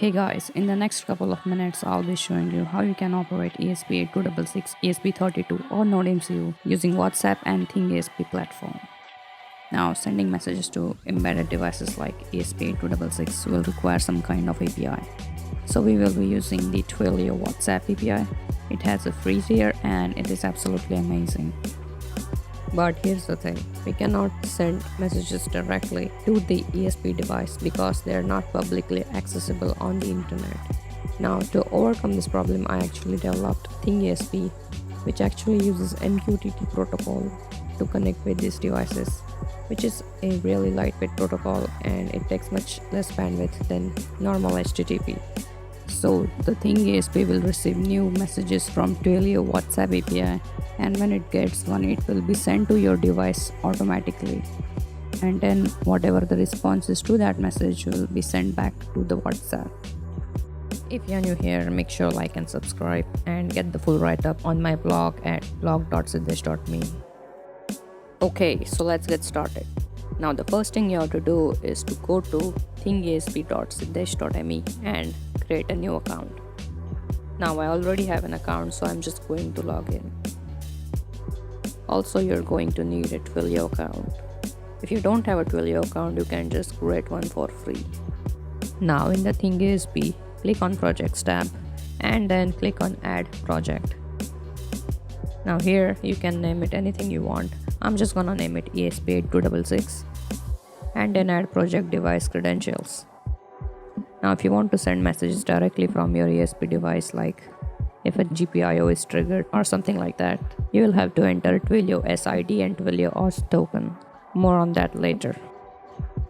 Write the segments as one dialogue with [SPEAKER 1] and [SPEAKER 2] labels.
[SPEAKER 1] Hey guys, in the next couple of minutes I'll be showing you how you can operate ESP8266, ESP32 or NodeMCU using WhatsApp and ThingESP platform. Now sending messages to embedded devices like ESP8266 will require some kind of API. So we will be using the Twilio WhatsApp API. It has a free tier and it is absolutely amazing. But here's the thing, we cannot send messages directly to the ESP device because they are not publicly accessible on the internet. Now to overcome this problem, I actually developed ThingESP, which actually uses MQTT protocol to connect with these devices, which is a really lightweight protocol and it takes much less bandwidth than normal HTTP. So the ThingESP will receive new messages from Twilio WhatsApp API, and when it gets one, it will be sent to your device automatically, and then whatever the response is to that message will be sent back to the WhatsApp. If you're new here, make sure like and subscribe and get the full write-up on my blog at blog.siddesh.me. Okay, so let's get started. Now the first thing you have to do is to go to thingesp.siddesh.me and create a new account. Now I already have an account, so I'm just going to log in. Also, you're going to need a Twilio account. If you don't have a Twilio account, you can just create one for free. Now in the ThingESP, click on Projects tab and then click on Add Project. Now here you can name it anything you want. I'm just gonna name it ESP8266 and then add project device credentials. Now if you want to send messages directly from your ESP device, like if a GPIO is triggered or something like that, you will have to enter Twilio SID and Twilio auth token. More on that later.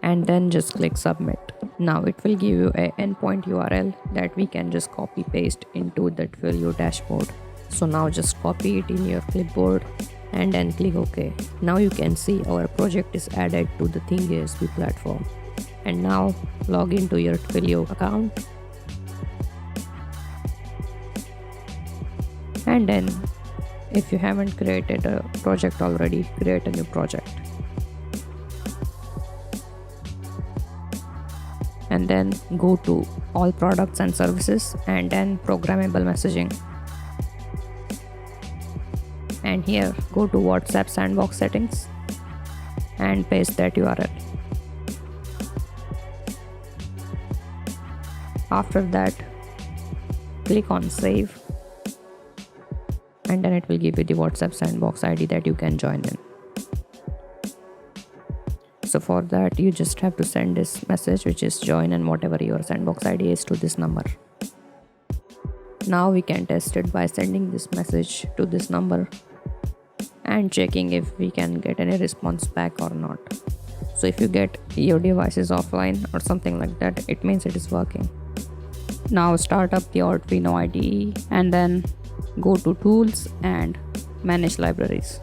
[SPEAKER 1] And then just click submit. Now it will give you an endpoint URL that we can just copy paste into the Twilio dashboard. So now just copy it in your clipboard and then click OK. Now you can see our project is added to the ThingESP platform. And now log into your Twilio account. And then if you haven't created a project already, create a new project. And then go to all products and services and then programmable messaging. And here go to WhatsApp sandbox settings and paste that URL. After that, click on save and then it will give you the WhatsApp sandbox ID that you can join in. So for that, you just have to send this message, which is join and whatever your sandbox ID is, to this number. Now we can test it by sending this message to this number and checking if we can get any response back or not. So if you get your device is offline or something like that, it means it is working. Now start up the Arduino IDE and then go to tools and manage libraries.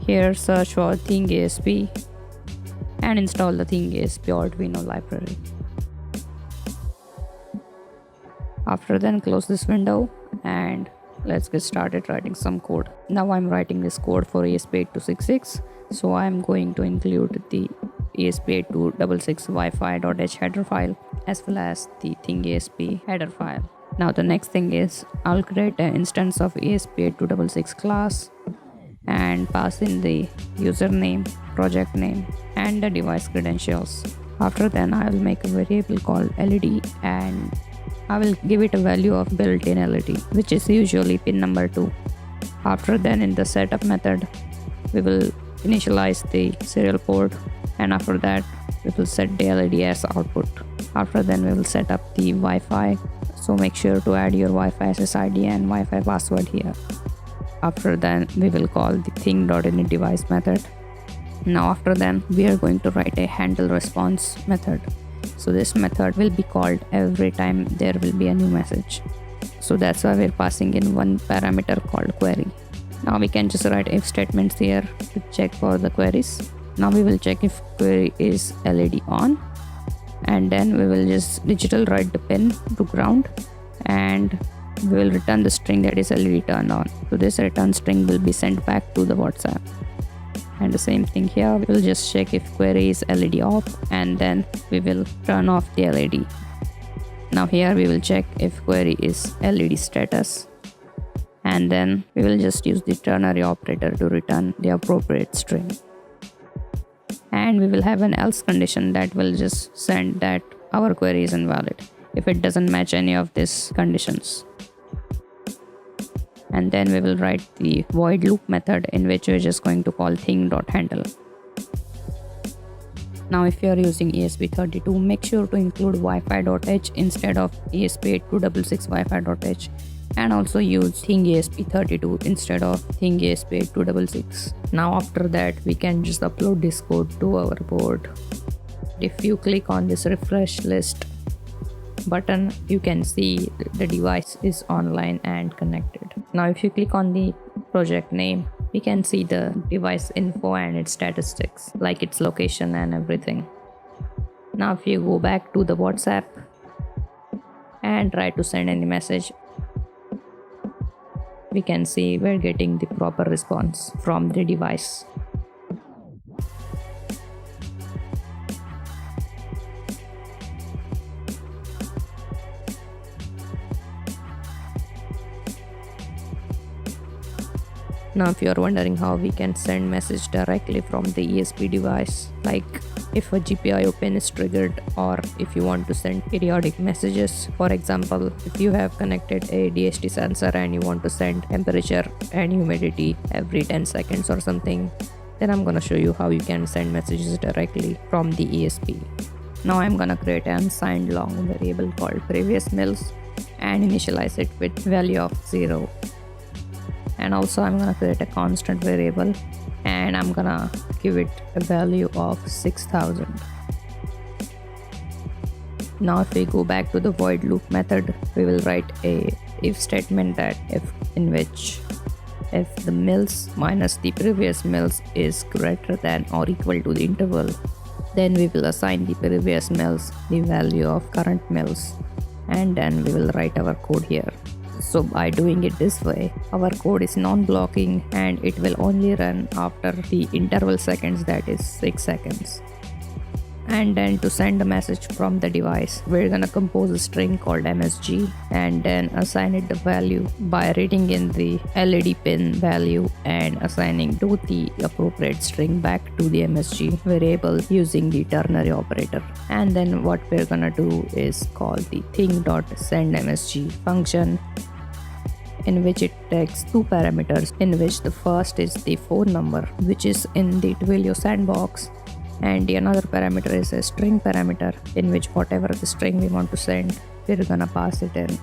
[SPEAKER 1] Here search for ThingESP and install the ThingESP Arduino library. After then close this window and let's get started writing some code. Now I'm writing this code for ESP8266, so I'm going to include the ESP8266 Wi-Fi.h header file as well as the ThingESP header file. Now the next thing is I'll create an instance of ESP8266 class and pass in the username, project name and the device credentials. After then I will make a variable called LED and I will give it a value of built-in LED, which is usually pin number 2. After then in the setup method, we will initialize the serial port and after that we will set the LED as output. After then we will set up the Wi-Fi, so make sure to add your Wi-Fi SSID and Wi-Fi password here. After then we will call the thing.initDevice method. Now after then we are going to write a handle response method. So this method will be called every time there will be a new message. So that's why we're passing in one parameter called query. Now we can just write if statements here to check for the queries. Now we will check if query is LED on and then we will just digital write the pin to ground and we will return the string that is LED turned on. So this return string will be sent back to the WhatsApp. And the same thing here, we'll just check if query is LED off, and then we will turn off the LED. Now here we will check if query is LED status, and then we will just use the ternary operator to return the appropriate string. And we will have an else condition that will just send that our query is invalid if it doesn't match any of these conditions. And then we will write the void loop method, in which we're just going to call thing.handle. Now if you are using ESP32, make sure to include Wi-Fi.h instead of ESP8266 Wi-Fi.h, and also use ThingESP32 instead of ThingESP8266. Now after that, we can just upload this code to our board. If you click on this refresh list button, you can see the device is online and connected. Now if you click on the project name, we can see the device info and its statistics, like its location and everything. Now if you go back to the WhatsApp and try to send any message, we can see we're getting the proper response from the device. Now if you are wondering how we can send message directly from the ESP device, like if a GPIO pin is triggered, or if you want to send periodic messages. For example, if you have connected a DHT sensor and you want to send temperature and humidity every 10 seconds or something, then I'm gonna show you how you can send messages directly from the ESP. Now I'm gonna create an unsigned long variable called previous mils and initialize it with value of 0. And also I'm gonna create a constant variable and I'm gonna give it a value of 6000. Now if we go back to the void loop method, we will write a if statement that in which if the mils minus the previous mils is greater than or equal to the interval, then we will assign the previous mils the value of current mils, and then we will write our code here. So by doing it this way, our code is non-blocking and it will only run after the interval seconds, that is 6 seconds. And then to send a message from the device, we're gonna compose a string called MSG and then assign it the value by reading in the LED pin value and assigning to the appropriate string back to the MSG variable using the ternary operator. And then what we're gonna do is call the thing.sendMSG function, in which it takes two parameters, in which the first is the phone number, which is in the Twilio sandbox, and the another parameter is a string parameter, in which whatever the string we want to send, we're gonna pass it in.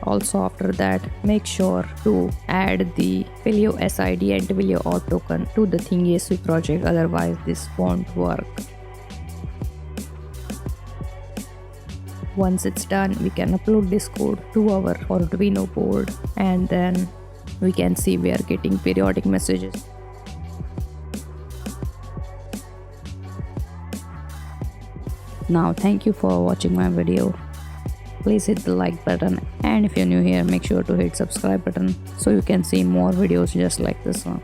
[SPEAKER 1] Also after that, make sure to add the Twilio SID and Twilio auth token to the ThingESP project, otherwise this won't work. Once it's done, we can upload this code to our Arduino board, and then we can see we are getting periodic messages. Now thank you for watching my video. Please hit the like button, and if you're new here, make sure to hit subscribe button so you can see more videos just like this one.